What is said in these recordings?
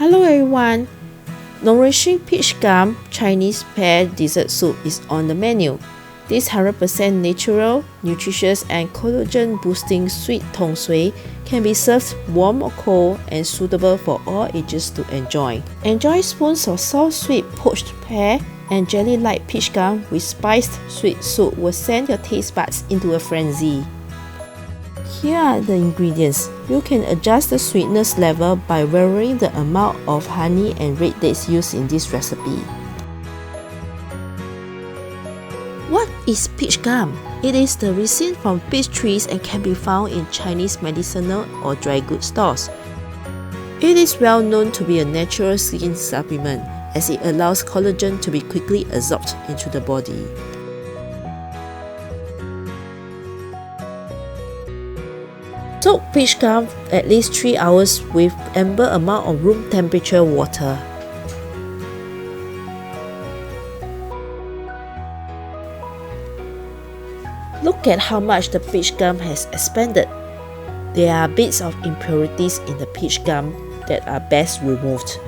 Hello everyone! Nourishing peach gum Chinese pear dessert soup is on the menu. This 100% natural, nutritious and collagen boosting sweet Tong can be served warm or cold and suitable for all ages to enjoy. Enjoy spoons of soft sweet poached pear and jelly-like peach gum with spiced sweet soup will send your taste buds into a frenzy. Here are the ingredients. You can adjust the sweetness level by varying the amount of honey and red dates used in this recipe. What is peach gum? It is the resin from peach trees and can be found in Chinese medicinal or dry goods stores. It is well known to be a natural skin supplement as it allows collagen to be quickly absorbed into the body. Soak peach gum at least 3 hours with ample amount of room temperature water. Look at how much the peach gum has expanded. There are bits of impurities in the peach gum that are best removed.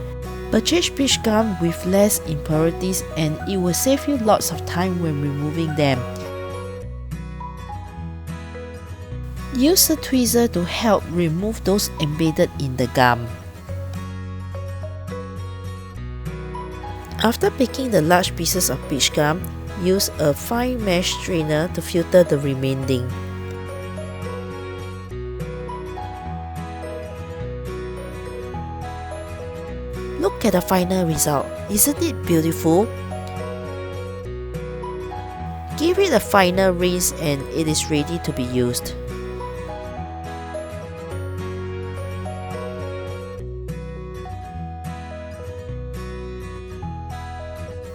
Purchase peach gum with less impurities and it will save you lots of time when removing them. Use a tweezer to help remove those embedded in the gum. After picking the large pieces of peach gum, use a fine mesh strainer to filter the remaining. Look at the final result. Isn't it beautiful? Give it a final rinse and it is ready to be used.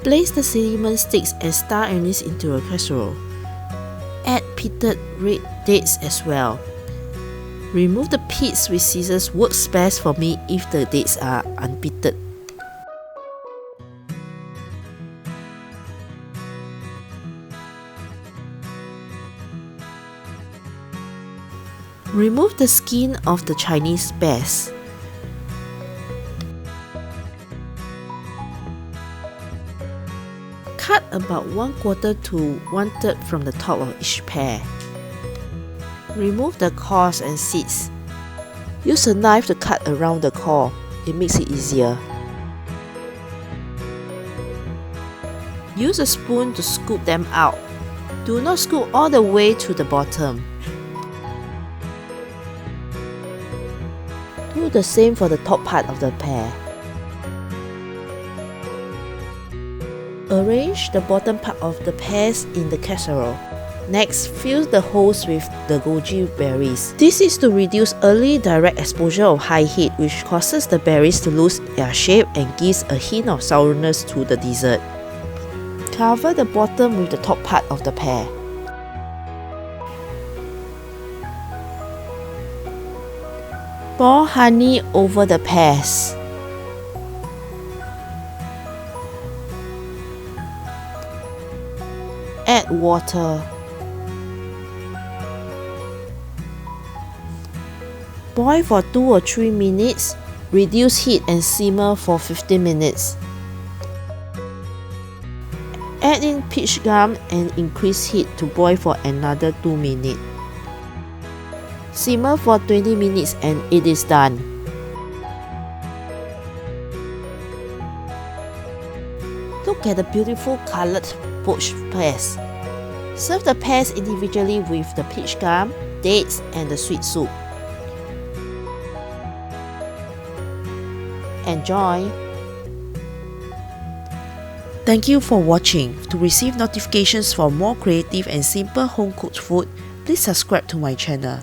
Place the cinnamon sticks and star anise into a casserole. Add pitted red dates as well. Remove the pits with scissors works best for me if the dates are unpitted. Remove the skin of the Chinese pears. Cut about 1/4 to 1/3 from the top of each pear. Remove the cores and seeds. Use a knife to cut around the core. It makes it easier. Use a spoon to scoop them out. Do not scoop all the way to the bottom. Do the same for the top part of the pear. Arrange the bottom part of the pears in the casserole. Next, fill the holes with the goji berries. This is to reduce early direct exposure of high heat, which causes the berries to lose their shape and gives a hint of sourness to the dessert. Cover the bottom with the top part of the pear. Pour honey over the pears. Add water. Boil for 2 or 3 minutes. Reduce heat and simmer for 15 minutes. Add in peach gum and increase heat to boil for another 2 minutes. Simmer for 20 minutes and it is done. Look at the beautiful colored poached pears. Serve the pears individually with the peach gum, dates and the sweet soup. Enjoy! Thank you for watching. To receive notifications for more creative and simple home-cooked food, please subscribe to my channel.